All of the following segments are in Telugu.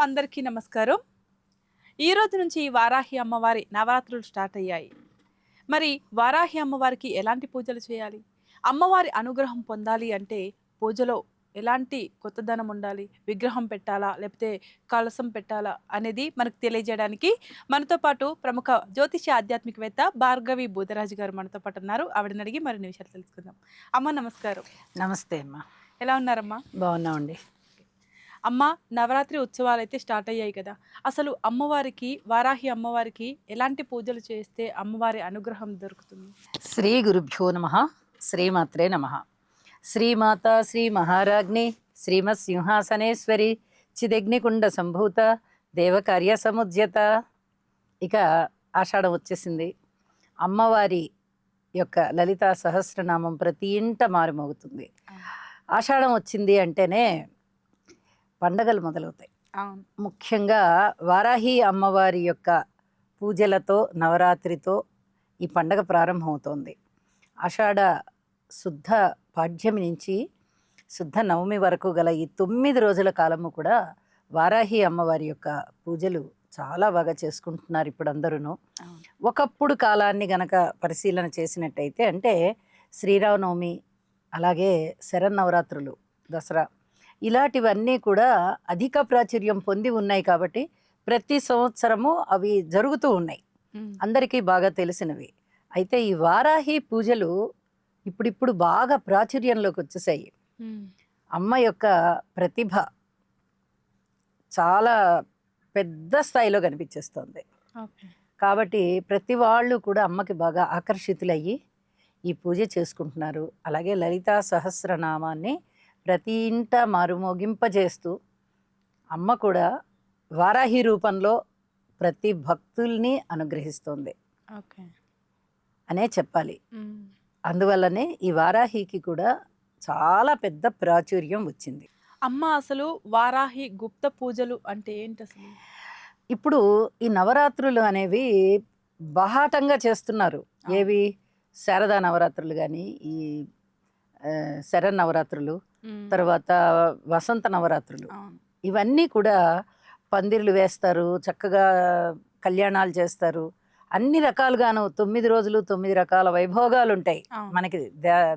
అందరికీ నమస్కారం. ఈ రోజు నుంచి వారాహి అమ్మవారి నవరాత్రులు స్టార్ట్ అయ్యాయి. మరి వారాహి అమ్మవారికి ఎలాంటి పూజలు చేయాలి? అమ్మవారి అనుగ్రహం పొందాలి అంటే పూజలో ఎలాంటి కొత్తదనం ఉండాలి? విగ్రహం పెట్టాలా? లేకపోతే కలశం పెట్టాలా? అనేది మనకు తెలియజేయడానికి మనతో పాటు ప్రముఖ జ్యోతిష ఆధ్యాత్మికవేత్త భార్గవి బూదరాజు గారు మనతో పాటు ఉన్నారు. ఆవిడని అడిగి మరిన్ని విషయాలు తెలుసుకుందాం. అమ్మ నమస్కారం. నమస్తే అమ్మా. ఎలా ఉన్నారమ్మా? బాగున్నామండి. అమ్మ, నవరాత్రి ఉత్సవాలు అయితే స్టార్ట్ అయ్యాయి కదా. అసలు అమ్మవారికి, వారాహి అమ్మవారికి ఎలాంటి పూజలు చేస్తే అమ్మవారి అనుగ్రహం దొరుకుతుంది? శ్రీ గురుభ్యో నమ. శ్రీమాత్రే నమ. శ్రీమాత శ్రీ మహారాజ్ఞి శ్రీమత్ సింహాసనేశ్వరి చిదగ్నికుండ సంభూత దేవకార్య సముద్యత. ఇక ఆషాఢం వచ్చేసింది. అమ్మవారి యొక్క లలితా సహస్రనామం ప్రతి ఇంట మారుమోగుతుంది. ఆషాఢం వచ్చింది అంటేనే పండగలు మొదలవుతాయి. ముఖ్యంగా వారాహి అమ్మవారి యొక్క పూజలతో నవరాత్రితో ఈ పండగ ప్రారంభమవుతోంది. ఆషాఢ శుద్ధ పాడ్యమి నుంచి శుద్ధ నవమి వరకు గల ఈ 9 రోజుల కాలము కూడా వారాహి అమ్మవారి యొక్క పూజలు చాలా బాగా చేసుకుంటున్నారు ఇప్పుడు అందరూ. ఒకప్పుడు కాలాన్ని గనక పరిశీలన చేసినట్టయితే అంటే శ్రీరామనవమి, అలాగే శరన్నవరాత్రులు, దసరా ఇలాంటివన్నీ కూడా అధిక ప్రాచుర్యం పొంది ఉన్నాయి కాబట్టి ప్రతి సంవత్సరము అవి జరుగుతూ ఉన్నాయి, అందరికీ బాగా తెలిసినవి. అయితే ఈ వారాహి పూజలు ఇప్పుడిప్పుడు బాగా ప్రాచుర్యంలోకి వచ్చేసాయి. అమ్మ యొక్క ప్రతిభ చాలా పెద్ద స్థాయిలో కనిపించేస్తుంది. కాబట్టి ప్రతి వాళ్ళు కూడా అమ్మకి బాగా ఆకర్షితులయ్యి ఈ పూజ చేసుకుంటున్నారు. అలాగే లలితా సహస్రనామాన్ని ప్రతి ఇంట మారుమోగింపజేస్తూ అమ్మ కూడా వారాహి రూపంలో ప్రతి భక్తుల్ని అనుగ్రహిస్తుంది అనే చెప్పాలి. అందువల్లనే ఈ వారాహికి కూడా చాలా పెద్ద ప్రాచుర్యం వచ్చింది. అమ్మ, అసలు వారాహి గుప్త పూజలు అంటే ఏంటి అసలు? ఇప్పుడు ఈ నవరాత్రులు అనేవి బహాటంగా చేస్తున్నారు. ఏవి? శారదా నవరాత్రులు కానీ, ఈ శరన్నవరాత్రులు, తర్వాత వసంత నవరాత్రులు, ఇవన్నీ కూడా పందిర్లు వేస్తారు, చక్కగా కళ్యాణాలు చేస్తారు, అన్ని రకాలుగాను 9 రోజులు 9 రకాల వైభోగాలు ఉంటాయి మనకి.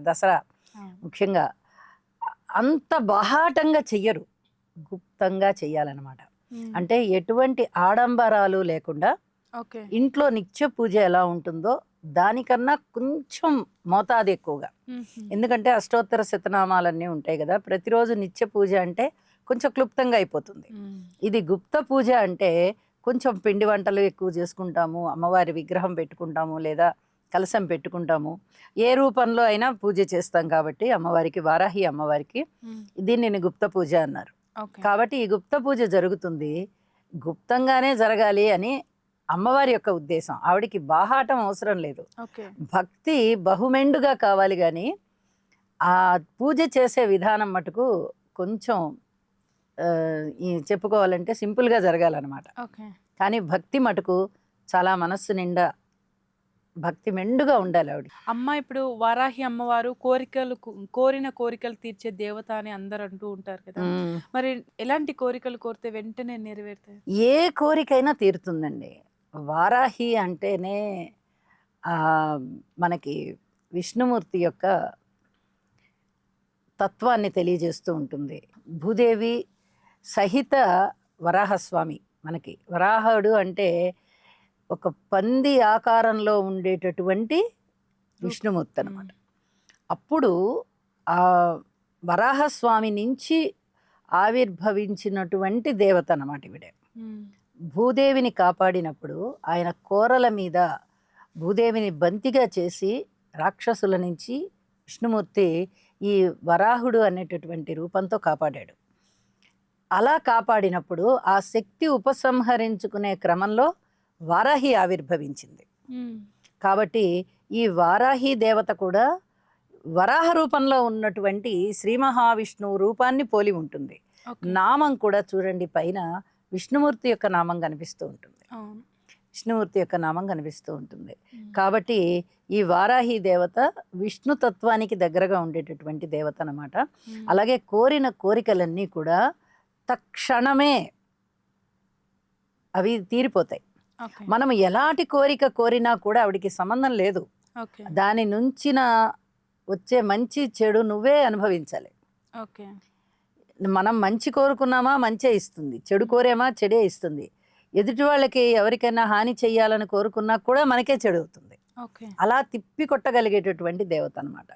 దసరా ముఖ్యంగా అంత బహాటంగా చెయ్యరు, గుప్తంగా చెయ్యాలన్నమాట. అంటే ఎటువంటి ఆడంబరాలు లేకుండా ఇంట్లో నిత్య పూజ ఎలా ఉంటుందో దానికన్నా కొంచెం మోతాదు ఎక్కువగా. ఎందుకంటే అష్టోత్తర శతనామాలన్నీ ఉంటాయి కదా, ప్రతిరోజు నిత్య పూజ అంటే కొంచెం క్లుప్తంగా అయిపోతుంది. ఇది గుప్త పూజ అంటే కొంచెం పిండి వంటలు ఎక్కువ చేసుకుంటాము, అమ్మవారి విగ్రహం పెట్టుకుంటాము, లేదా కలశం పెట్టుకుంటాము, ఏ రూపంలో అయినా పూజ చేస్తాం. కాబట్టి అమ్మవారికి, వారాహి అమ్మవారికి దీనిని గుప్త పూజ అన్నారు. కాబట్టి ఈ గుప్త పూజ జరుగుతుంది, గుప్తంగానే జరగాలి అని అమ్మవారి యొక్క ఉద్దేశం. ఆవిడికి బాహాటం అవసరం లేదు, భక్తి బహుమెండుగా కావాలి. కానీ ఆ పూజ చేసే విధానం మటుకు కొంచెం చెప్పుకోవాలంటే సింపుల్గా జరగాలన్నమాట. కానీ భక్తి మటుకు చాలా మనస్సు నిండా భక్తి మెండుగా ఉండాలి ఆవిడ. అమ్మ, ఇప్పుడు వారాహి అమ్మవారు కోరిన కోరికలు తీర్చే దేవత అని అందరు అంటూ ఉంటారు కదా. మరి ఎలాంటి కోరికలు కోరితే వెంటనే నెరవేరుతాయి? ఏ కోరికైనా తీరుతుందండి. వారాహి అంటేనే మనకి విష్ణుమూర్తి యొక్క తత్వాన్ని తెలియజేస్తూ ఉంటుంది. భూదేవి సహిత వరాహస్వామి. మనకి వరాహుడు అంటే ఒక పంది ఆకారంలో ఉండేటటువంటి విష్ణుమూర్తి అన్నమాట. అప్పుడు ఆ వరాహస్వామి నుంచి ఆవిర్భవించినటువంటి దేవత అన్నమాట ఈవిడే. భూదేవిని కాపాడినప్పుడు ఆయన కోరల మీద భూదేవిని బంతిగా చేసి రాక్షసుల నుంచి విష్ణుమూర్తి ఈ వరాహుడు అనేటటువంటి రూపంతో కాపాడాడు. అలా కాపాడినప్పుడు ఆ శక్తి ఉపసంహరించుకునే క్రమంలో వారాహి ఆవిర్భవించింది. కాబట్టి ఈ వారాహి దేవత కూడా వరాహ రూపంలో ఉన్నటువంటి శ్రీ మహావిష్ణువు రూపాన్ని పోలి ఉంటుంది. నామం కూడా చూడండి, పైన విష్ణుమూర్తి యొక్క నామం కనిపిస్తూ ఉంటుంది. విష్ణుమూర్తి యొక్క నామం కనిపిస్తూ ఉంటుంది. కాబట్టి ఈ వారాహి దేవత విష్ణు తత్వానికి దగ్గరగా ఉండేటటువంటి దేవత అన్నమాట. అలాగే కోరిన కోరికలన్నీ కూడా తక్షణమే అవి తీరిపోతాయి. ఓకే. మనం ఎలాంటి కోరిక కోరినా కూడా ఆవిడికి సంబంధం లేదు. ఓకే. దాని నుంచిన వచ్చే మంచి చెడు నువ్వే అనుభవించాలి. ఓకే. మనం మంచి కోరుకున్నామా మంచే ఇస్తుంది, చెడు కోరేమా చెడే ఇస్తుంది. ఎదుటి వాళ్ళకి ఎవరికైనా హాని చెయ్యాలని కోరుకున్నా కూడా మనకే చెడు అవుతుంది. ఓకే. అలా తిప్పి కొట్టగలిగేటటువంటి దేవత అనమాట.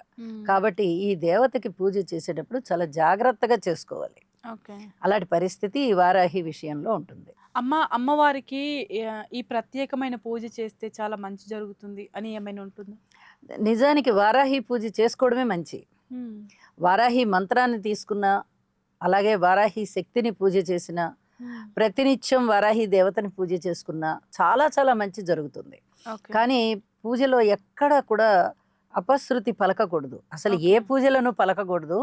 కాబట్టి ఈ దేవతకి పూజ చేసేటప్పుడు చాలా జాగ్రత్తగా చేసుకోవాలి. ఓకే. అలాంటి పరిస్థితి ఈ వారాహి విషయంలో ఉంటుంది. అమ్మవారికి ఈ ప్రత్యేకమైన పూజ చేస్తే చాలా మంచి జరుగుతుంది అని ఏమైనా ఉంటుందా? నిజానికి వారాహి పూజ చేసుకోవడమే మంచి. వారాహి మంత్రాన్ని తీసుకున్న, అలాగే వారాహి శక్తిని పూజ చేసిన, ప్రతినిత్యం వారాహి దేవతని పూజ చేసుకున్న చాలా చాలా మంచి జరుగుతుంది. ఓకే. కానీ పూజలో ఎక్కడ కూడా అపశృతి పలకకూడదు. అసలు ఏ ఓకే. పూజలను పలకకూడదు.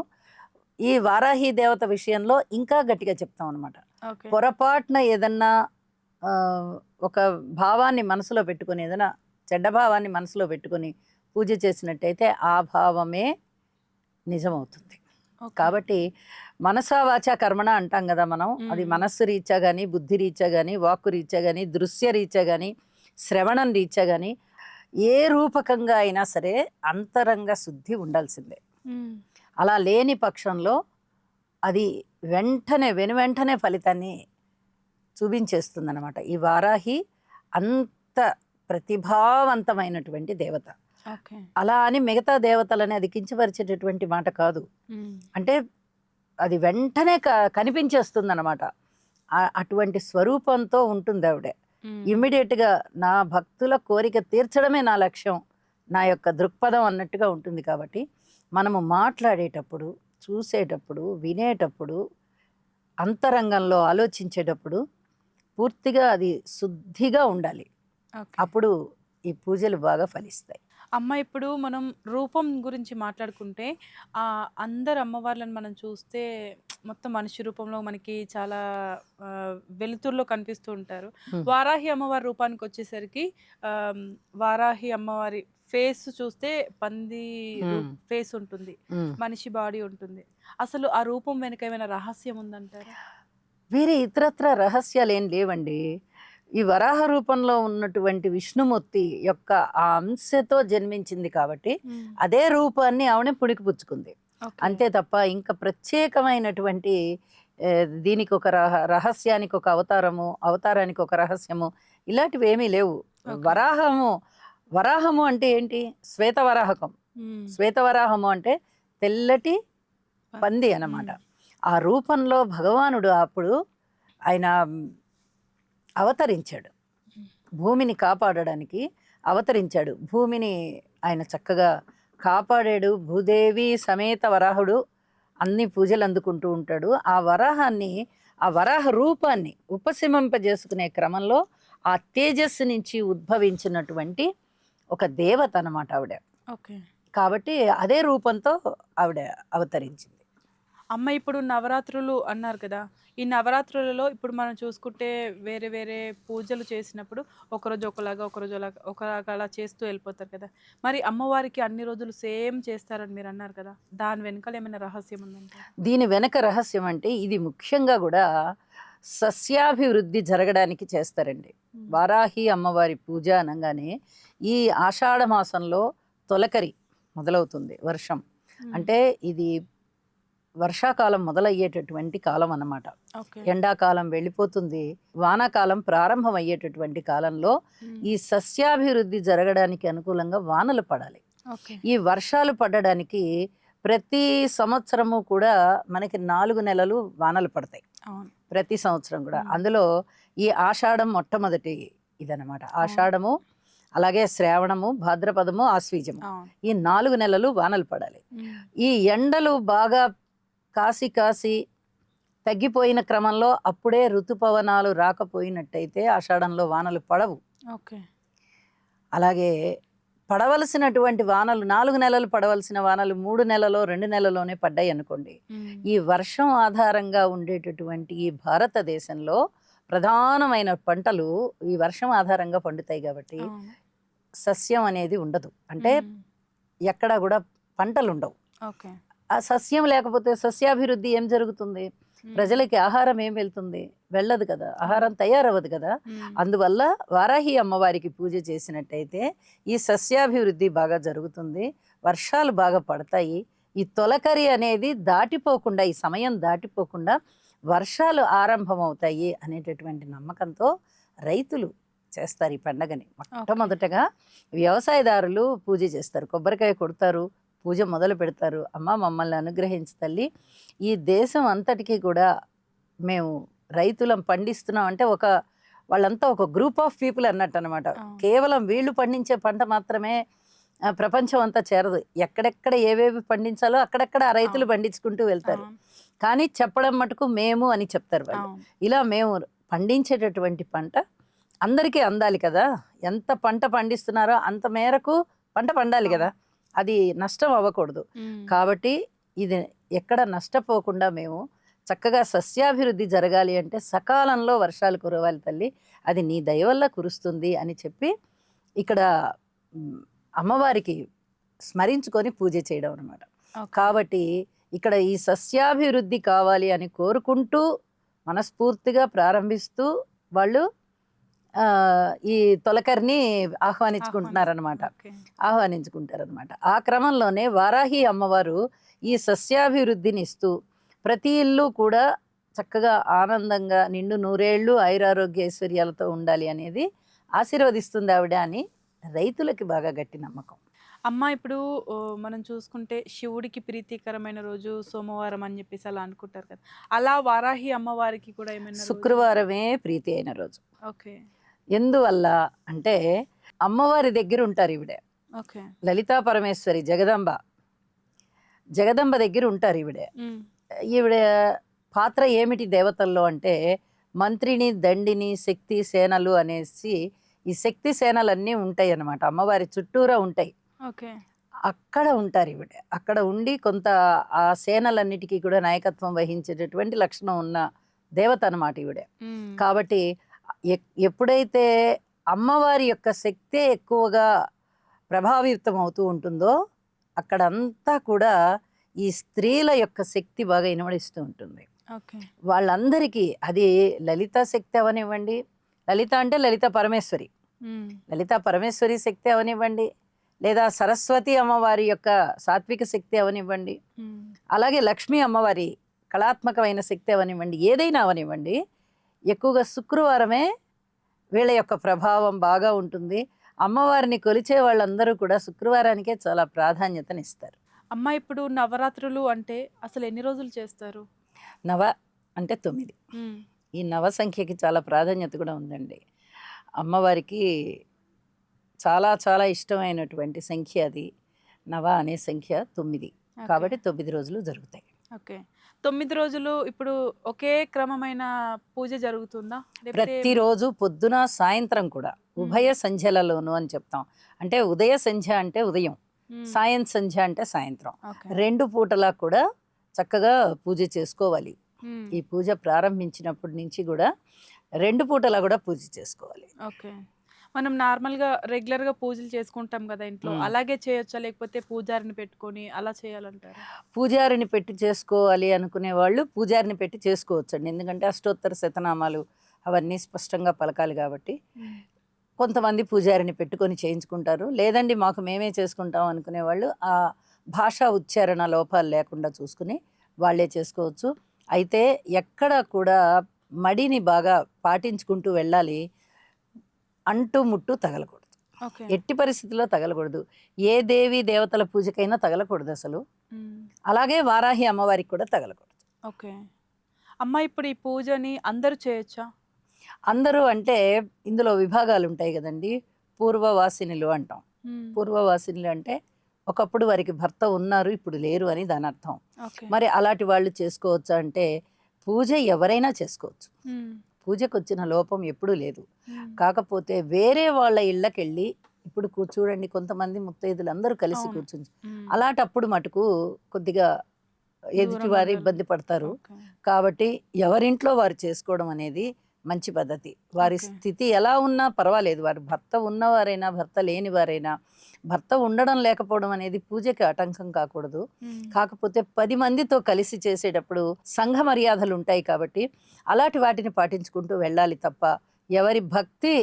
ఈ వారాహి దేవత విషయంలో ఇంకా గట్టిగా చెప్తాం అనమాట. ఓకే. పొరపాటున ఏదన్నా ఒక భావాన్ని మనసులో పెట్టుకొని, ఏదైనా చెడ్డ భావాన్ని మనసులో పెట్టుకొని పూజ చేసినట్టయితే ఆ భావమే నిజమవుతుంది. ఓకే. కాబట్టి మనసా వాచా కర్మణ అంటాం కదా మనం. అది మనస్సు రీత్యా కానీ, బుద్ధి రీత్యా కానీ, వాక్కు రీత్యా కానీ, దృశ్య రీత్యా కానీ, శ్రవణం రీత్యా కానీ, ఏ రూపకంగా అయినా సరే అంతరంగ శుద్ధి ఉండాల్సిందే. అలా లేని పక్షంలో అది వెనువెంటనే ఫలితాన్ని చూపించేస్తుందన్నమాట. ఈ వారాహి అంత ప్రతిభావంతమైనటువంటి దేవత. ఓకే. అలా అని మిగతా దేవతలని అది కించపరిచేటటువంటి మాట కాదు. అంటే అది వెంటనే కనిపించేస్తుంది అనమాట. అటువంటి స్వరూపంతో ఉంటుంది ఆవిడ. ఇమ్మీడియట్గా నా భక్తుల కోరిక తీర్చడమే నా లక్ష్యం, నా యొక్క దృక్పథం అన్నట్టుగా ఉంటుంది. కాబట్టి మనము మాట్లాడేటప్పుడు, చూసేటప్పుడు, వినేటప్పుడు, అంతరంగంలో ఆలోచించేటప్పుడు పూర్తిగా అది శుద్ధిగా ఉండాలి. ఓకే. అప్పుడు ఈ పూజలు బాగా ఫలిస్తాయి. అమ్మ, ఇప్పుడు మనం రూపం గురించి మాట్లాడుకుంటే అందరు అమ్మవార్లను మనం చూస్తే మొత్తం మనిషి రూపంలో మనకి చాలా వెలుతురులో కనిపిస్తూ ఉంటారు. వారాహి అమ్మవారి రూపానికి వచ్చేసరికి వారాహి అమ్మవారి ఫేస్ చూస్తే పంది ఫేస్ ఉంటుంది, మనిషి బాడీ ఉంటుంది. అసలు ఆ రూపం వెనుక ఏమైనా రహస్యం ఉందంటారా? వేరే ఇతరత్ర రహస్యాలు ఏం లేవండి. ఈ వరాహ రూపంలో ఉన్నటువంటి విష్ణుమూర్తి యొక్క ఆ అంశతో జన్మించింది కాబట్టి అదే రూపాన్ని ఆవిడ పుణికిపుచ్చుకుంది. అంతే తప్ప ఇంకా ప్రత్యేకమైనటువంటి దీనికి ఒక రహస్యానికి ఒక అవతారానికి ఒక రహస్యము ఇలాంటివి ఏమీ లేవు. వరాహము అంటే ఏంటి? శ్వేతవరాహకం. శ్వేతవరాహము అంటే తెల్లటి పంది అన్నమాట. ఆ రూపంలో భగవానుడు అప్పుడు ఆయన అవతరించాడు, భూమిని కాపాడడానికి అవతరించాడు. భూమిని ఆయన చక్కగా కాపాడాడు. భూదేవి సమేత వరాహుడు అన్ని పూజలు అందుకుంటూ ఉంటాడు. ఆ వరాహాన్ని, ఆ వరాహ రూపాన్ని ఉపశమింపజేసుకునే క్రమంలో ఆ తేజస్సు నుంచి ఉద్భవించినటువంటి ఒక దేవత అన్నమాట ఆవిడ. ఓకే. కాబట్టి అదే రూపంతో ఆవిడ అవతరించింది. అమ్మ, ఇప్పుడు నవరాత్రులు అన్నారు కదా, ఈ నవరాత్రులలో ఇప్పుడు మనం చూసుకుంటే వేరే వేరే పూజలు చేసినప్పుడు ఒకరోజు ఒకలాగా ఒకలాగా అలా చేస్తూ వెళ్ళిపోతారు కదా. మరి అమ్మవారికి అన్ని రోజులు సేమ్ చేస్తారని మీరు అన్నారు కదా, దాని వెనకాల ఏమైనా రహస్యం ఉందంటే? దీని వెనక రహస్యం అంటే ఇది ముఖ్యంగా కూడా సస్యాభివృద్ధి జరగడానికి చేస్తారండి. వారాహి అమ్మవారి పూజ అనగానే ఈ ఆషాఢ మాసంలో తొలకరి మొదలవుతుంది వర్షం. అంటే ఇది వర్షాకాలం మొదలయ్యేటటువంటి కాలం అన్నమాట. ఎండాకాలం వెళ్ళిపోతుంది, వానాకాలం ప్రారంభం అయ్యేటటువంటి కాలంలో ఈ సస్యాభివృద్ధి జరగడానికి అనుకూలంగా వానలు పడాలి. ఈ వర్షాలు పడడానికి ప్రతి సంవత్సరము కూడా మనకి 4 నెలలు వానలు పడతాయి ప్రతి సంవత్సరం కూడా. అందులో ఈ ఆషాఢం మొట్టమొదటి ఇదన్నమాట. ఆషాఢము, అలాగే శ్రావణము, భాద్రపదము, ఆశ్వీజము, ఈ 4 నెలలు వానలు పడాలి. ఈ ఎండలు బాగా కాసి తగ్గిపోయిన క్రమంలో అప్పుడే ఋతుపవనాలు రాకపోయినట్టయితే ఆషాఢంలో వానలు పడవు. అలాగే పడవలసినటువంటి వానలు 4 నెలలు పడవలసిన వానలు 3 నెలలో 2 నెలలోనే పడ్డాయి అనుకోండి. ఈ వర్షం ఆధారంగా ఉండేటటువంటి ఈ భారతదేశంలో ప్రధానమైన పంటలు ఈ వర్షం ఆధారంగా పండుతాయి. కాబట్టి సస్యం అనేది ఉండదు, అంటే ఎక్కడా కూడా పంటలు ఉండవు. ఆ సస్యం లేకపోతే సస్యాభివృద్ధి ఏం జరుగుతుంది? ప్రజలకి ఆహారం ఏం వెళ్తుంది? వెళ్ళదు కదా, ఆహారం తయారవ్వదు కదా. అందువల్ల వారాహి అమ్మవారికి పూజ చేసినట్టయితే ఈ సస్యాభివృద్ధి బాగా జరుగుతుంది, వర్షాలు బాగా పడతాయి. ఈ తొలకరి అనేది దాటిపోకుండా, ఈ సమయం దాటిపోకుండా వర్షాలు ఆరంభమవుతాయి అనేటటువంటి నమ్మకంతో రైతులు చేస్తారు ఈ పండగని. మొట్టమొదటగా వ్యవసాయదారులు పూజ చేస్తారు, కొబ్బరికాయ కొడతారు, పూజ మొదలు పెడతారు. అమ్మ మమ్మల్ని అనుగ్రహించు తల్లి, ఈ దేశం అంతటికీ కూడా మేము రైతులం పండిస్తున్నాం అంటే వాళ్ళంతా ఒక గ్రూప్ ఆఫ్ పీపుల్ అన్నట్టు అనమాట. కేవలం వీళ్ళు పండించే పంట మాత్రమే ప్రపంచం అంతా చేరదు. ఎక్కడెక్కడ ఏవేవి పండించాలో అక్కడక్కడ ఆ రైతులు పండించుకుంటూ వెళ్తారు. కానీ చెప్పడం మటుకు మేము అని చెప్తారు వాళ్ళు. ఇలా మేము పండించేటటువంటి పంట అందరికీ అందాలి కదా, ఎంత పంట పండిస్తున్నారో అంత మేరకు పంట పండాలి కదా, అది నష్టం అవ్వకూడదు. కాబట్టి ఇది ఎక్కడ నష్టపోకుండా మేము చక్కగా సస్యాభివృద్ధి జరగాలి అంటే సకాలంలో వర్షాలు కురవాలి తల్లి, అది నీ దయ వల్ల కురుస్తుంది అని చెప్పి ఇక్కడ అమ్మవారికి స్మరించుకొని పూజ చేయడం అనమాట. కాబట్టి ఇక్కడ ఈ సస్యాభివృద్ధి కావాలి అని కోరుకుంటూ మనస్ఫూర్తిగా ప్రారంభిస్తూ వాళ్ళు ఈ తొలకరిని ఆహ్వానించుకుంటారనమాట. ఆ క్రమంలోనే వారాహి అమ్మవారు ఈ సస్యాభివృద్ధిని ఇస్తూ ప్రతి ఇల్లు కూడా చక్కగా ఆనందంగా నిండు నూరేళ్లు ఆయురారోగ్య ఐశ్వర్యాలతో ఉండాలి అనేది ఆశీర్వదిస్తుంది ఆవిడ అని రైతులకి బాగా గట్టి నమ్మకం. అమ్మ ఇప్పుడు మనం చూసుకుంటే శివుడికి ప్రీతికరమైన రోజు సోమవారం అని చెప్పేసి అలా అనుకుంటారు కదా, అలా వారాహి అమ్మవారికి కూడా ఏమైనా శుక్రవారమే ప్రీతి అయిన రోజు. ఓకే. ఎందువల్ల అంటే అమ్మవారి దగ్గర ఉంటారు ఈవిడే. ఓకే. లలితా పరమేశ్వరి జగదంబ దగ్గర ఉంటారు ఈవిడే. ఈవిడ పాత్ర ఏమిటి దేవతల్లో అంటే మంత్రిని, దండిని, శక్తి సేనలు అనేసి ఈ శక్తి సేనలన్నీ ఉంటాయి అన్నమాట, అమ్మవారి చుట్టూరా ఉంటాయి. అక్కడ ఉంటారు ఈవిడ. అక్కడ ఉండి కొంత ఆ సేనలన్నిటికీ కూడా నాయకత్వం వహించేటటువంటి లక్షణం ఉన్న దేవత అన్నమాట ఈవిడే. కాబట్టి ఎప్పుడైతే అమ్మవారి యొక్క శక్తే ఎక్కువగా ప్రభావితం అవుతూ ఉంటుందో అక్కడంతా కూడా ఈ స్త్రీల యొక్క శక్తి బాగా ఇనమడిస్తూ ఉంటుంది వాళ్ళందరికీ. అది లలిత శక్తి అవనివ్వండి, లలిత అంటే లలిత పరమేశ్వరి, లలిత పరమేశ్వరి శక్తి అవనివ్వండి, లేదా సరస్వతి అమ్మవారి యొక్క సాత్విక శక్తి అవనివ్వండి, అలాగే లక్ష్మీ అమ్మవారి కళాత్మకమైన శక్తి అవనివ్వండి, ఏదైనా అవనివ్వండి, ఎక్కువగా శుక్రవారమే వీళ్ళ యొక్క ప్రభావం బాగా ఉంటుంది. అమ్మవారిని కొలిచే వాళ్ళందరూ కూడా శుక్రవారానికే చాలా ప్రాధాన్యతనిస్తారు. అమ్మ ఇప్పుడు నవరాత్రులు అంటే అసలు ఎన్ని రోజులు చేస్తారు? నవ అంటే 9. ఈ నవ సంఖ్యకి చాలా ప్రాధాన్యత కూడా ఉందండి. అమ్మవారికి చాలా చాలా ఇష్టమైనటువంటి సంఖ్య అది. నవ అనే సంఖ్య 9 కాబట్టి 9 రోజులు జరుగుతాయి. ఓకే. 9 రోజులు ఇప్పుడు ఒకే క్రమమైన పూజ జరుగుతుందా? ప్రతిరోజు పొద్దున సాయంత్రం కూడా ఉభయ సంధ్యలలోను అని చెప్తాం. అంటే ఉదయ సంధ్య అంటే ఉదయం, సాయం సంధ్య అంటే సాయంత్రం, 2 పూటలా కూడా చక్కగా పూజ చేసుకోవాలి. ఈ పూజ ప్రారంభించినప్పటి నుంచి కూడా 2 పూటలా కూడా పూజ చేసుకోవాలి. ఓకే. మనం నార్మల్గా రెగ్యులర్గా పూజలు చేసుకుంటాం కదా ఇంట్లో, అలాగే చేయొచ్చా లేకపోతే పూజారిని పెట్టుకొని అలా చేయాలంటారు? పూజారిని పెట్టి చేసుకోవాలి అనుకునే వాళ్ళు పూజారిని పెట్టి చేసుకోవచ్చండి. ఎందుకంటే అష్టోత్తర శతనామాలు అవన్నీ స్పష్టంగా పలకాలి కాబట్టి కొంతమంది పూజారిని పెట్టుకొని చేయించుకుంటారు. లేదండి మాకు మేమే చేసుకుంటాం అనుకునే వాళ్ళు ఆ భాషా ఉచ్చారణ లోపాలు లేకుండా చూసుకుని వాళ్ళే చేసుకోవచ్చు. అయితే ఎక్కడ కూడా మడిని బాగా పాటించుకుంటూ వెళ్ళాలి. అంటు ముట్టు తగలకూడదు, ఎట్టి పరిస్థితుల్లో తగలకూడదు. ఏ దేవి దేవతల పూజకైనా తగలకూడదు అసలు. అలాగే వారాహి అమ్మవారికి కూడా తగలకూడదు. ఓకే. అమ్మ ఇప్పుడు ఈ పూజని అందరూ చేయొచ్చా? అందరూ అంటే ఇందులో విభాగాలు ఉంటాయి కదండి. పూర్వవాసినులు అంటాం. పూర్వవాసినులు అంటే ఒకప్పుడు వారికి భర్త ఉన్నారు, ఇప్పుడు లేరు అని దాని అర్థం. మరి అలాంటి వాళ్ళు చేసుకోవచ్చా అంటే పూజ ఎవరైనా చేసుకోవచ్చు. పూజకు వచ్చిన లోపం ఎప్పుడూ లేదు. కాకపోతే వేరే వాళ్ళ ఇళ్ళకెళ్ళి ఇప్పుడు చూడండి కొంతమంది ముత్తైదులు అందరూ కలిసి కూర్చుని అలాంటప్పుడు మటుకు కొద్దిగా ఎదుటి వారు ఇబ్బంది పడతారు. కాబట్టి ఎవరింట్లో వారు చేసుకోవడం అనేది మంచి పద్ధతి. వారి ఓకే. స్థితి ఎలా ఉన్నా పర్వాలేదు, వారి భర్త ఉన్నవారైనా భర్త లేనివారైనా, భర్త ఉండడం లేకపోవడం అనేది పూజకి ఆటంకం కాకూడదు. కాకపోతే 10 మందితో కలిసి చేసేటప్పుడు సంఘ మర్యాదలు ఉంటాయి కాబట్టి అలాంటి వాటిని పాటించుకుంటూ వెళ్ళాలి తప్ప, ఎవరి భక్తి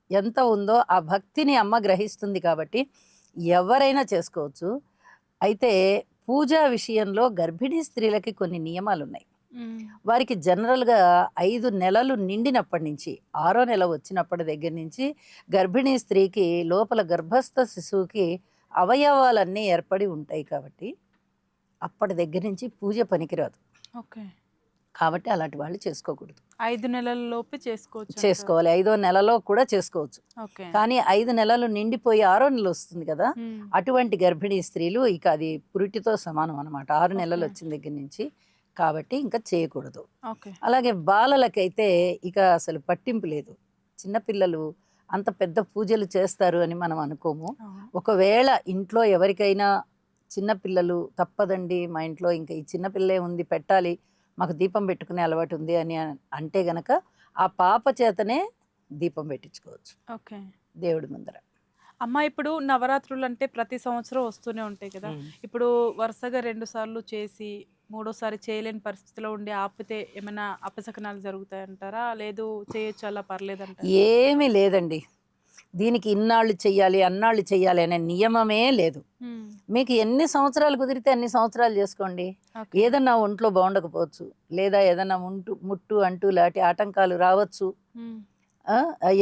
ఎంత ఉందో ఆ భక్తిని అమ్మ గ్రహిస్తుంది కాబట్టి ఎవరైనా చేసుకోవచ్చు. అయితే పూజా విషయంలో గర్భిణీ స్త్రీలకి కొన్ని నియమాలు ఉన్నాయి. వారికి జనరల్గా 5 నెలలు నిండినప్పటి నుంచి 6వ నెల వచ్చినప్పటి దగ్గర నుంచి గర్భిణీ స్త్రీకి లోపల గర్భస్థ శిశువుకి అవయవాలన్నీ ఏర్పడి ఉంటాయి కాబట్టి అప్పటి దగ్గర నుంచి పూజ పనికిరాదు. ఓకే. కాబట్టి అలాంటి వాళ్ళు చేసుకోకూడదు. 5 నెలల లోపు చేసుకోవచ్చు. చేసుకోవాలి, 5వ నెలలో కూడా చేసుకోవచ్చు. ఓకే. కానీ 5 నెలలు నిండిపోయి 6వ నెల వస్తుంది కదా, అటువంటి గర్భిణీ స్త్రీలు ఇక అది పురిటితో సమానం అనమాట, 6 నెలలు వచ్చిన దగ్గర నుంచి. కాబట్టి ఇంకా చేయకూడదు. ఓకే. అలాగే బాలలకైతే ఇక అసలు పట్టింపు లేదు. చిన్నపిల్లలు అంత పెద్ద పూజలు చేస్తారు అని మనం అనుకోము. ఒకవేళ ఇంట్లో ఎవరికైనా చిన్నపిల్లలు తప్పదండి, మా ఇంట్లో ఇంకా ఈ చిన్నపిల్లే ఉంది, పెట్టాలి, మాకు దీపం పెట్టుకునే అలవాటు ఉంది అని అంటే గనక ఆ పాప చేతనే దీపం పెట్టించుకోవచ్చు ఓకే. దేవుడి ముందర. అమ్మ ఇప్పుడు నవరాత్రులు అంటే ప్రతి సంవత్సరం వస్తూనే ఉంటాయి కదా. ఇప్పుడు వరుసగా 2 సార్లు చేసి మూడోసారి చేయలేని పరిస్థితిలో ఉండి ఆపితే ఏమైనా అపశకనాలు జరుగుతాయంటారా? లేదు చేయొచ్చు, అలా పర్లేదంటారా? ఏమీ లేదండి, దీనికి ఇన్నాళ్ళు చెయ్యాలి అన్నాళ్ళు చెయ్యాలి అనే నియమమే లేదు. మీకు ఎన్ని సంవత్సరాలు కుదిరితే అన్ని సంవత్సరాలు చేసుకోండి. ఏదన్నా ఒంట్లో బాగుండకపోవచ్చు, లేదా ఏదన్నా ముట్టు అంటూ లాంటి ఆటంకాలు రావచ్చు,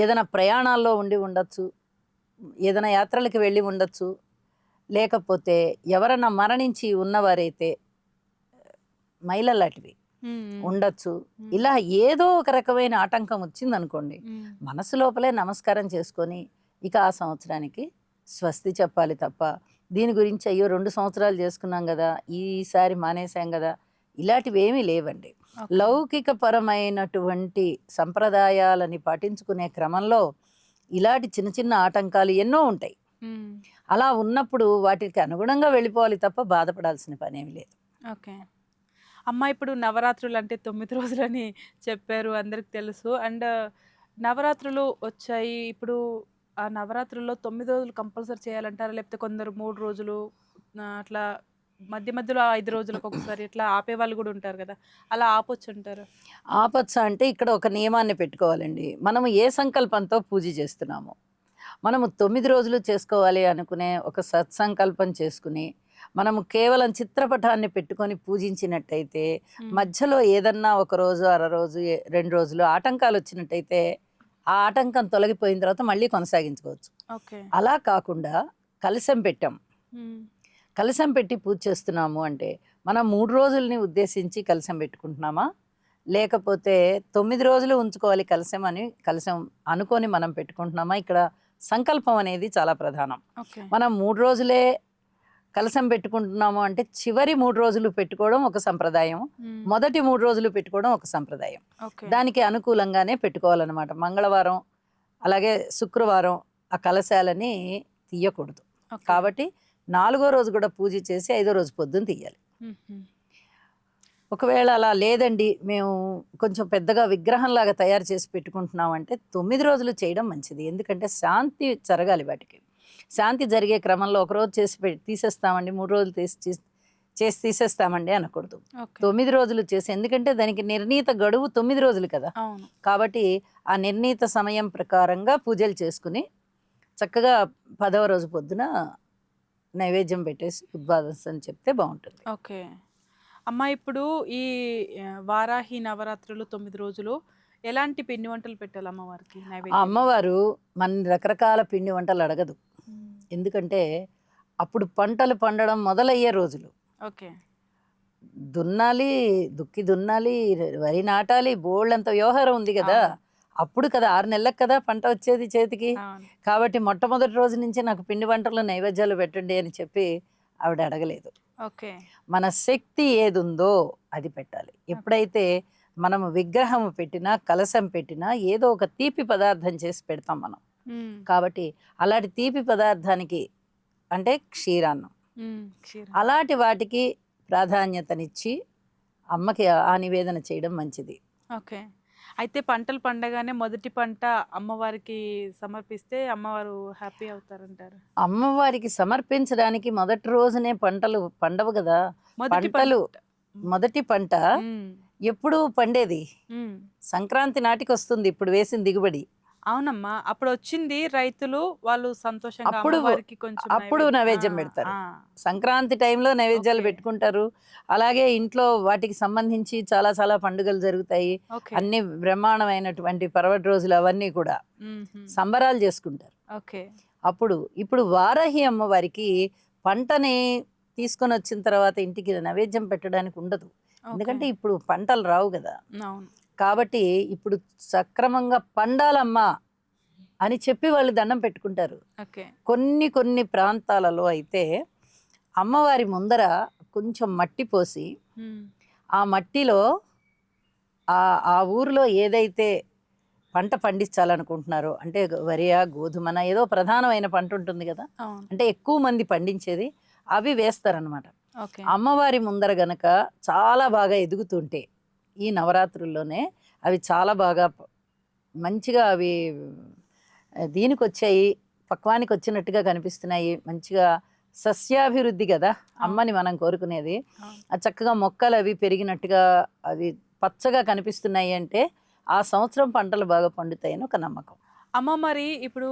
ఏదైనా ప్రయాణాల్లో ఉండి ఉండొచ్చు, ఏదైనా యాత్రలకు వెళ్ళి ఉండొచ్చు, లేకపోతే ఎవరన్నా మరణించి ఉన్నవారైతే మహిళలాంటివి ఉండొచ్చు. ఇలా ఏదో ఒక రకమైన ఆటంకం వచ్చింది అనుకోండి, మనసు లోపలే నమస్కారం చేసుకొని ఇక ఆ సంవత్సరానికి స్వస్తి చెప్పాలి తప్ప దీని గురించి అయ్యో 2 సంవత్సరాలు చేసుకున్నాం కదా, ఈసారి మానేసాం కదా, ఇలాంటివి ఏమీ లేవండి. లౌకిక పరమైనటువంటి సంప్రదాయాలని పాటించుకునే క్రమంలో ఇలాంటి చిన్న చిన్న ఆటంకాలు ఎన్నో ఉంటాయి. అలా ఉన్నప్పుడు వాటికి అనుగుణంగా వెళ్ళిపోవాలి తప్ప బాధపడాల్సిన పని ఏమి లేదు. ఓకే. అమ్మ ఇప్పుడు నవరాత్రులు అంటే 9 రోజులని చెప్పారు, అందరికి తెలుసు. అండ్ నవరాత్రులు వచ్చాయి, ఇప్పుడు ఆ నవరాత్రుల్లో 9 రోజులు కంపల్సరీ చేయాలంటారా? లేకపోతే కొందరు 3 రోజులు అట్లా మధ్య మధ్యలో 5 రోజులకు ఒకసారి ఇట్లా ఆపే వాళ్ళు కూడా ఉంటారు కదా, అలా ఆపొచ్చు అంటారు? ఆపచ్చ అంటే ఇక్కడ ఒక నియమాన్ని పెట్టుకోవాలండి. మనము ఏ సంకల్పంతో పూజ చేస్తున్నాము, మనము 9 రోజులు చేసుకోవాలి అనుకునే ఒక సత్సంకల్పం చేసుకుని మనము కేవలం చిత్రపటాన్ని పెట్టుకొని పూజించినట్టయితే మధ్యలో ఏదన్నా ఒక రోజు అర రోజు 2 రోజులు ఆటంకాలు వచ్చినట్టయితే ఆ ఆటంకం తొలగిపోయిన తర్వాత మళ్ళీ కొనసాగించుకోవచ్చు. అలా కాకుండా కలశం పెట్టాం, కలశం పెట్టి పూజ చేస్తున్నాము అంటే మనం 3 రోజుల్ని ఉద్దేశించి కలశం పెట్టుకుంటున్నామా, లేకపోతే 9 రోజులు ఉంచుకోవాలి కలశం అని కలశం అనుకొని మనం పెట్టుకుంటున్నామా? ఇక్కడ సంకల్పం అనేది చాలా ప్రధానం. మనం 3 రోజులే కలశం పెట్టుకుంటున్నాము అంటే చివరి 3 రోజులు పెట్టుకోవడం ఒక సంప్రదాయం, మొదటి 3 రోజులు పెట్టుకోవడం ఒక సంప్రదాయం. దానికి అనుకూలంగానే పెట్టుకోవాలన్నమాట. మంగళవారం అలాగే శుక్రవారం ఆ కలశాలని తీయకూడదు. కాబట్టి 4వ రోజు కూడా పూజ చేసి 5వ రోజు పొద్దున్న తీయాలి. ఒకవేళ అలా లేదండి, మేము కొంచెం పెద్దగా విగ్రహంలాగా తయారు చేసి పెట్టుకుంటున్నాం అంటే 9 రోజులు చేయడం మంచిది. ఎందుకంటే శాంతి జరగాలి, వాటికి శాంతి జరిగే క్రమంలో ఒకరోజు చేసి తీసేస్తామండి, 3 రోజులు చేసి తీసేస్తామండి అనకూడదు. 9 రోజులు చేసి, ఎందుకంటే దానికి నిర్ణీత గడువు 9 రోజులు కదా. కాబట్టి ఆ నిర్ణీత సమయం ప్రకారంగా పూజలు చేసుకుని చక్కగా 10వ రోజు పొద్దున నైవేద్యం పెట్టేసి ఉద్వాదన చెప్తే బాగుంటుంది. ఓకే. అమ్మ ఇప్పుడు ఈ వారాహి నవరాత్రులు 9 రోజులు ఎలాంటి పిండి వంటలు పెట్టాలి అమ్మవారికి నైవేద్యం? అమ్మవారు మన రకరకాల పిండి వంటలు అడగదు, ఎందుకంటే అప్పుడు పంటలు పండడం మొదలయ్యే రోజులు. ఓకే. దున్నాలి, దుక్కి దున్నాలి, వరి నాటాలి, బోళ్ళంత వ్యవహారం ఉంది కదా. అప్పుడు కదా 6 నెలలకు కదా పంట వచ్చేది చేతికి. కాబట్టి మొట్టమొదటి రోజు నుంచి నాకు పిండి వంటలు నైవేద్యాలు పెట్టండి అని చెప్పి ఆవిడ అడగలేదు. మన శక్తి ఏది ఉందో అది పెట్టాలి. ఎప్పుడైతే మనము విగ్రహం పెట్టినా కలశం పెట్టినా ఏదో ఒక తీపి పదార్థం చేసి పెడతాం మనం. కాబట్టి అలాంటి తీపి పదార్థానికి అంటే క్షీరాన్నం అలాంటి వాటికి ప్రాధాన్యతనిచ్చి అమ్మకి ఆ నివేదన చేయడం మంచిది. ఓకే. అయితే పంటలు పండగానే మొదటి పంట అమ్మవారికి సమర్పిస్తే అమ్మవారు హ్యాపీ అవుతారంటారు. అమ్మవారికి సమర్పించడానికి మొదటి రోజునే పంటలు పండవు కదా. మొదటి పంటలు పంట. మొదటి పంట ఉమ్, ఎప్పుడు పండేది ఉమ్. సంక్రాంతి నాటికి వస్తుంది, ఇప్పుడు వేసిన దిగుబడి. అవునమ్మా, అప్పుడు వచ్చింది రైతులు వాళ్ళు సంతోషంగా అప్పుడు అమ్మవారికి కొంచెం అప్పుడు నైవేద్యం పెడతారు. ఆ, సంక్రాంతి టైంలో నైవేద్యాలు ఓకే. పెట్టుకుంటారు. అలాగే ఇంట్లో వాటికి సంబంధించి చాలా చాలా పండుగలు జరుగుతాయి. ఓకే. అన్ని బ్రహ్మాండమైనటువంటి పర్వటి రోజులు అవన్నీ కూడా మ్మ్హ్మ్. సంబరాలు చేసుకుంటారు. ఓకే. ఇప్పుడు వారాహి అమ్మవారికి పంటని తీసుకొని వచ్చిన తర్వాత ఇంటికి నైవేద్యం పెట్టడానికి ఉండదు. ఓకే. ఎందుకంటే ఇప్పుడు పంటలు రావు కదా. అవును. కాబట్టి ఇప్పుడు సక్రమంగా పండాలమ్మా అని చెప్పి వాళ్ళు దండం పెట్టుకుంటారు. ఓకే. కొన్ని కొన్ని ప్రాంతాలలో అయితే అమ్మవారి ముందర కొంచెం మట్టి పోసి మ్మ్. ఆ మట్టిలో ఆ ఆ ఊరిలో ఏదైతే పంట పండించాలనుకుంటున్నారో, అంటే వరియా గోధుమన ఏదో ప్రధానమైన పంట ఉంటుంది కదా, అవును. అంటే ఎక్కువ మంది పండించేది, అవి వేస్తారనమాట. ఓకే. అమ్మవారి ముందర గనక చాలా బాగా ఎదుగుతుంటే ఈ నవరాత్రుల్లోనే అవి చాలా బాగా మంచిగా అవి దీనికి వచ్చాయి, పక్వానికి వచ్చినట్టుగా కనిపిస్తున్నాయి. మంచిగా సస్యాభివృద్ధి కదా అమ్మని మనం కోరుకునేది. అవును. ఆ చక్కగా మొక్కలు అవి పెరిగినట్టుగా అవి పచ్చగా కనిపిస్తున్నాయి అంటే ఆ సంవత్సరం పంటలు బాగా పండుతాయని ఒక నమ్మకం. అమ్మ మరి ఇప్పుడు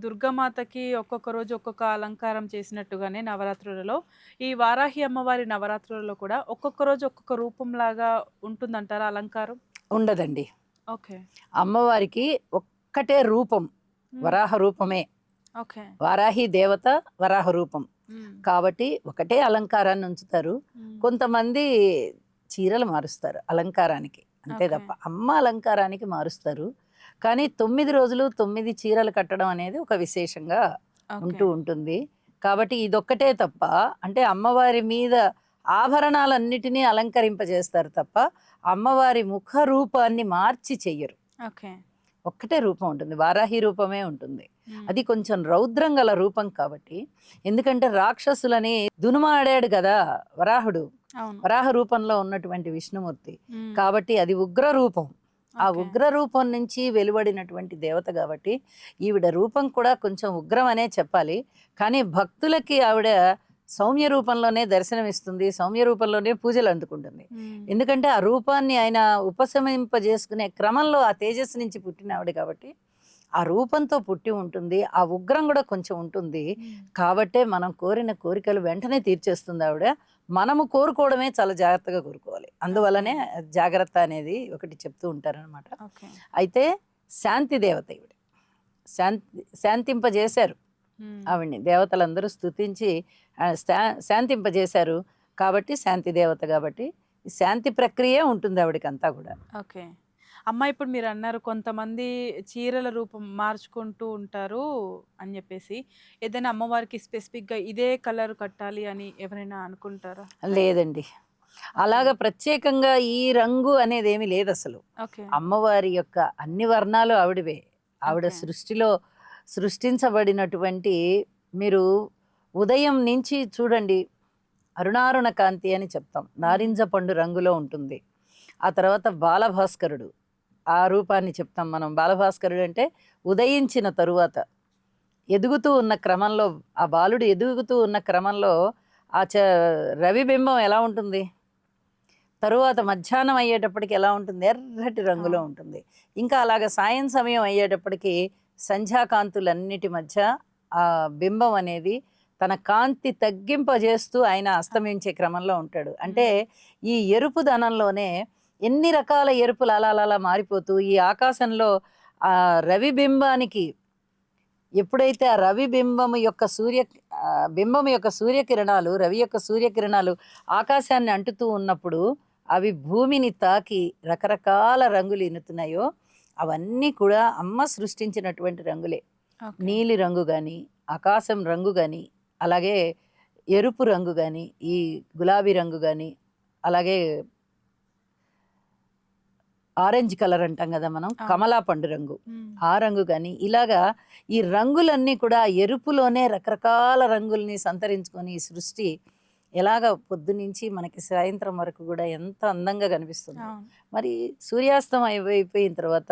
దుర్గామాతకి ఒక్కొక్క రోజు ఒక్కొక్క అలంకారం చేసినట్టుగానే నవరాత్రులలో ఈ వారాహి అమ్మవారి నవరాత్రులలో కూడా ఒక్కొక్క రోజు ఒక్కొక్క రూపంలాగా ఉంటుందంటారా అలంకారం? ఉండదండి, ఓకే. అమ్మవారికి ఒక్కటే రూపం, వరాహ రూపమే. ఓకే. వారాహి దేవత వరాహ రూపం మ్మ్. కాబట్టి ఒకటే అలంకారాన్ని ఉంచుతారు. మ్మ్. కొంతమంది చీరలు మారుస్తారు అలంకారానికి, అంతే ఓకే. తప్ప అమ్మ అలంకారానికి మారుస్తారు. కానీ 9 రోజులు 9 చీరలు కట్టడం అనేది ఒక విశేషంగా ఓకే. ఉంటూ ఉంటుంది. కాబట్టి ఇదొక్కటే తప్ప, అంటే అమ్మవారి మీద ఆభరణాలన్నిటినీ అలంకరింపజేస్తారు తప్ప అమ్మవారి ముఖ రూపాన్ని మార్చి చెయ్యరు. ఓకే. ఒక్కటే రూపం ఉంటుంది, వారాహి రూపమే ఉంటుంది. మ్మ్. అది కొంచెం రౌద్రం గల రూపం కాబట్టి, ఎందుకంటే రాక్షసులని దునుమాడాడు కదా వరాహుడు, అవును. వరాహ రూపంలో ఉన్నటువంటి విష్ణుమూర్తి. మ్మ్. కాబట్టి అది ఉగ్ర రూపం. ఆ ఓకే. ఉగ్ర రూపం నుంచి వెలువడినటువంటి దేవత కాబట్టి ఈవిడ రూపం కూడా కొంచెం ఉగ్రం అనే చెప్పాలి. కానీ భక్తులకి ఆవిడ సౌమ్య రూపంలోనే దర్శనమిస్తుంది, సౌమ్య రూపంలోనే పూజలు అందుకుంటుంది. మ్మ్. ఎందుకంటే ఆ రూపాన్ని ఆయన ఉపశమింపజేసుకునే క్రమంలో ఆ తేజస్సు నుంచి పుట్టిన ఆవిడ కాబట్టి ఆ రూపంతో పుట్టి ఉంటుంది. ఆ ఉగ్రం కూడా కొంచెం ఉంటుంది. మ్మ్. కాబట్టే మనం కోరిన కోరికలు వెంటనే తీర్చేస్తుంది ఆవిడ. మనము కోరుకోవడమే చాలా జాగ్రత్తగా కోరుకోవాలి. అందువల్లనే జాగ్రత్త అనేది ఒకటి చెప్తూ ఉంటారనమాట. ఓకే. అయితే శాంతి దేవత ఈవిడ, శాంతింపజేశారు మ్మ్. ఆవిడ్ని దేవతలందరూ స్తుతించి శాంతింపజేశారు. కాబట్టి శాంతి దేవత కాబట్టి ఈ శాంతి ప్రక్రియే ఉంటుంది ఆవిడకంతా కూడా. ఓకే. అమ్మ ఇప్పుడు మీరు అన్నారు కొంతమంది చీరల రూపం మార్చుకుంటూ ఉంటారు అని చెప్పేసి, ఏదైనా అమ్మవారికి స్పెసిఫిక్గా ఇదే కలర్ కట్టాలి అని ఎవరైనా అనుకుంటారా? లేదండి, అలాగా ప్రత్యేకంగా ఈ రంగు అనేది ఏమీ లేదు అసలు. ఓకే. అమ్మవారి యొక్క అన్ని వర్ణాలు ఆవిడవే. ఆవిడ ఓకే. సృష్టిలో సృష్టించబడినటువంటి, మీరు ఉదయం నుంచి చూడండి, అరుణారుణ కాంతి అని చెప్తాం, నారింజ పండు రంగులో ఉంటుంది. ఆ తర్వాత బాలభాస్కరుడు, ఆ రూపాన్ని చెప్తాం మనం. బాలభాస్కరుడు అంటే ఉదయించిన తరువాత ఎదుగుతూ ఉన్న క్రమంలో, ఆ బాలుడు ఎదుగుతూ ఉన్న క్రమంలో ఆ రవిబింబం ఎలా ఉంటుంది, తరువాత మధ్యాహ్నం అయ్యేటప్పటికి ఎలా ఉంటుంది, ఎర్రటి రంగులో ఉంటుంది. ఇంకా అలాగ సాయం సమయం అయ్యేటప్పటికి సంధ్యాకాంతులన్నిటి మధ్య ఆ బింబం అనేది తన కాంతి తగ్గింపజేస్తూ ఆయన అస్తమించే క్రమంలో ఉంటాడు. అంటే ఈ ఎరుపు దనంలోనే ఎన్ని రకాల ఎరుపులు అలా అలా మారిపోతూ ఈ ఆకాశంలో ఆ రవిబింబానికి ఎప్పుడైతే ఆ రవిబింబం యొక్క బింబం యొక్క సూర్యకిరణాలు, రవి యొక్క సూర్యకిరణాలు ఆకాశాన్ని అంటుతూ ఉన్నప్పుడు అవి భూమిని తాకి రకరకాల రంగులు ఇనుతున్నాయో అవన్నీ కూడా అమ్మ సృష్టించినటువంటి రంగులే. ఓకే. నీలి రంగు కానీ, ఆకాశం రంగు కానీ, అలాగే ఎరుపు రంగు కానీ, ఈ గులాబీ రంగు కానీ, అలాగే ఆరెంజ్ కలర్ అంటాం కదా మనం, కమలా పండు రంగు, మ్మ్. ఆ రంగు కానీ, ఇలాగా ఈ రంగులన్నీ కూడా ఎరుపులోనే రకరకాల రంగుల్ని సంతరించుకొని ఈ సృష్టి ఎలాగ పొద్దునుంచి మనకి సాయంత్రం వరకు కూడా ఎంత అందంగా కనిపిస్తుంది. అవును. మరి సూర్యాస్తం అయిపోయిన తర్వాత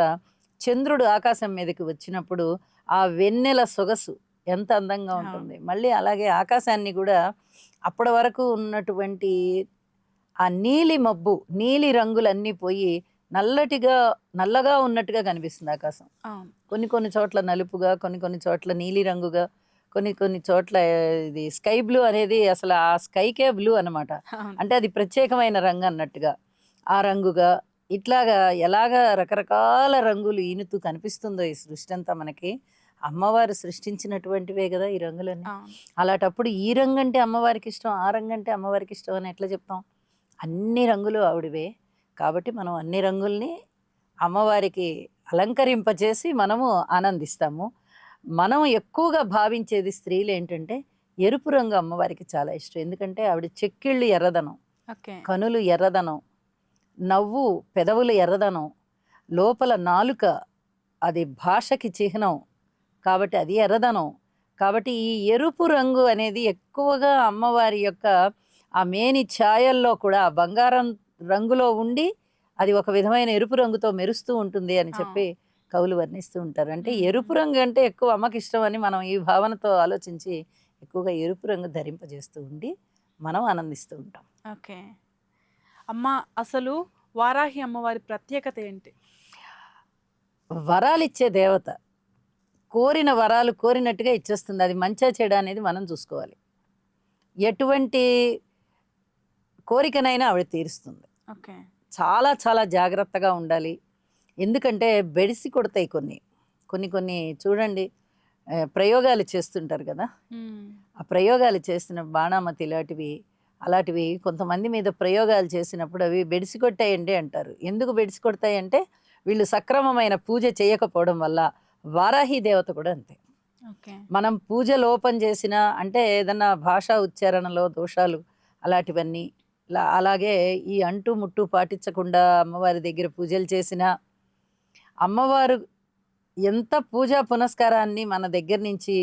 చంద్రుడు ఆకాశం మీదకి వచ్చినప్పుడు ఆ వెన్నెల సొగసు ఎంత అందంగా అవును. ఉంటుంది. మళ్ళీ అలాగే ఆకాశాన్ని కూడా అప్పటి వరకు ఉన్నటువంటి ఆ నీలి మబ్బు, నీలి రంగులన్నీ పోయి నల్లగా ఉన్నట్టుగా కనిపిస్తుంది ఆకాశం. అవును. కొన్ని కొన్ని చోట్ల నలుపుగా, కొన్ని కొన్ని చోట్ల నీలి రంగుగా, కొన్ని కొన్ని చోట్ల ఇది స్కై బ్లూ అనేది అసలు ఆ స్కైకే బ్లూ అన్నమాట. అవును. అంటే అది ప్రత్యేకమైన రంగు అన్నట్టుగా. ఆ రంగుగా ఇట్లాగా ఎలాగా రకరకాల రంగులు ఈనుతూ కనిపిస్తుందో ఈ సృష్టి అంతా మనకి. అమ్మవారు సృష్టించినటువంటివే గదా ఈ రంగులన్నీ. అవును. అలాటప్పుడు ఈ రంగంటే అమ్మవారికి ఇష్టం, ఆ రంగంటే అమ్మవారికి ఇష్టం అని ఎట్లా చెప్తాం? అన్ని రంగులు ఆవిడవే. కాబట్టి మనం అన్ని రంగుల్ని అమ్మవారికి అలంకరింపచేసి మనము ఆనందిస్తాము. మనం ఎక్కువగా భావించేది స్త్రీలేంటంటే, ఎరుపు రంగు అమ్మవారికి చాలా ఇష్టం. ఎందుకంటే ఆవిడ చెక్కిళ్ళు ఎర్రదనం, ఓకే. కనులు ఎర్రదనం, నవ్వు పెదవులు ఎర్రదనం, లోపల నాలుక అది భాషకి చిహ్నం. కాబట్టి అది ఎర్రదనం. కాబట్టి ఈ ఎరుపు రంగు అనేది ఎక్కువగా అమ్మవారి యొక్క ఆ మేని ఛాయల్లో కూడా ఆ బంగారం రంగులో ఉండి, అది ఒక విధమైన ఎరుపు రంగుతో మెరుస్తూ ఉంటుంది అని చెప్పి కవులు వర్ణిస్తూ ఉంటారు. అంటే ఎరుపు రంగు అంటే ఎక్కువ అమ్మకిష్టం అని మనం ఈ భావనతో ఆలోచించి ఎక్కువగా ఎరుపు రంగు ధరింపజేస్తూ ఉండి మనం ఆనందిస్తూ ఉంటాం. ఓకే. అమ్మ, అసలు వారాహి అమ్మవారి ప్రత్యేకత ఏంటి? వరాలిచ్చే దేవత. కోరిన వరాలు కోరినట్టుగా ఇచ్చేస్తుంది. అది మంచా చెడా అనేది మనం చూసుకోవాలి. ఎటువంటి కోరికనైనా ఆవిడ తీరుస్తుంది. ఓకే. చాలా చాలా జాగ్రత్తగా ఉండాలి. ఎందుకంటే బెడిసి కొడతాయి కొన్ని. కొన్ని కొన్ని చూడండి ప్రయోగాలు చేస్తుంటారు కదా! ఆ ప్రయోగాలు చేసిన బాణామతి అలాంటివి కొంతమంది మీద ప్రయోగాలు చేసినప్పుడు అవి బెడిసి కొట్టాయండి అంటారు. ఎందుకు బెడిసి కొడతాయంటే వీళ్ళు సక్రమమైన పూజ చేయకపోవడం వల్ల. వారాహి దేవత కూడా అంతే. ఓకే. మనం పూజ లోపం చేసినా అంటే ఏదన్నా భాషా ఉచ్చారణలో దోషాలు అలాంటివన్నీ అలాగే ఈ అంటు ముట్టు పాటించకుండా అమ్మవారి దగ్గర పూజలు చేసినా అమ్మవారు ఎంత పూజా పునస్కారాన్ని మన దగ్గర నుంచి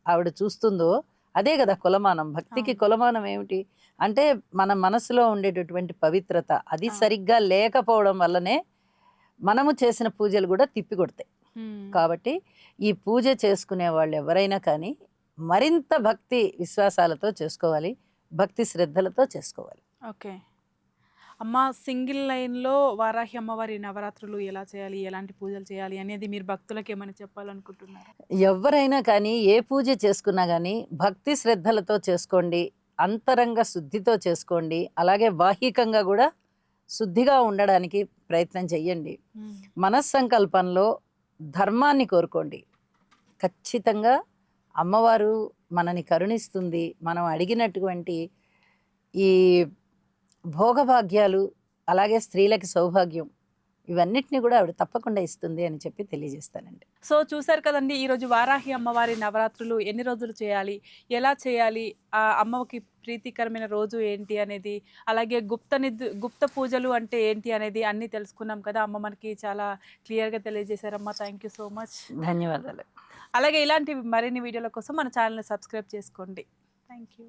ఆవిడ చూస్తుందో అదే కదా కొలమానం. భక్తికి అవును. కొలమానం ఏమిటి అంటే మన మనసులో ఉండేటటువంటి పవిత్రత. అది అవును. సరిగ్గా లేకపోవడం వల్లనే మనము చేసిన పూజలు కూడా తిప్పికొడతాయి. కాబట్టి ఈ పూజ చేసుకునే వాళ్ళు ఎవరైనా కానీ మరింత భక్తి విశ్వాసాలతో చేసుకోవాలి, భక్తి శ్రద్ధలతో చేసుకోవాలి. ఓకే. అమ్మ, సింగిల్ లైన్‌లో వారాహి అమ్మవారి నవరాత్రులు ఎలా చేయాలి? ఎలాంటి పూజలు చేయాలి? అనేది మీరు భక్తులకు ఏమైనా చెప్పాలనుకుంటున్నారా? ఎవరైనా కానీ ఏ పూజ చేసుకున్నా కానీ భక్తి శ్రద్ధలతో చేసుకోండి, అంతరంగ శుద్ధితో చేసుకోండి, అలాగే బాహ్యకంగా కూడా శుద్ధిగా ఉండడానికి ప్రయత్నం చెయ్యండి. మనస్సంకల్పంలో ధర్మాన్ని కోరుకోండి. ఖచ్చితంగా అమ్మవారు మనని కరుణిస్తుంది. మనం అడిగినటువంటి ఈ భోగభాగ్యాలు అలాగే స్త్రీలకి సౌభాగ్యం ఇవన్నిటిని కూడా ఆవిడ తప్పకుండా ఇస్తుంది అని చెప్పి తెలియజేస్తానండి. సో చూసారు కదండి, ఈరోజు వారాహి అమ్మవారి నవరాత్రులు ఎన్ని రోజులు చేయాలి, ఎలా చేయాలి, ఆ అమ్మకి ప్రీతికరమైన రోజు ఏంటి అనేది, అలాగే గుప్త పూజలు అంటే ఏంటి అనేది అన్నీ తెలుసుకున్నాం కదా. అమ్మ మనకి చాలా క్లియర్గా తెలియజేశారమ్మ. Thank you so much. ధన్యవాదాలు. అలాగే ఇలాంటి మరిన్ని వీడియోల కోసం మన ఛానల్ని సబ్స్క్రైబ్ చేసుకోండి. Thank you.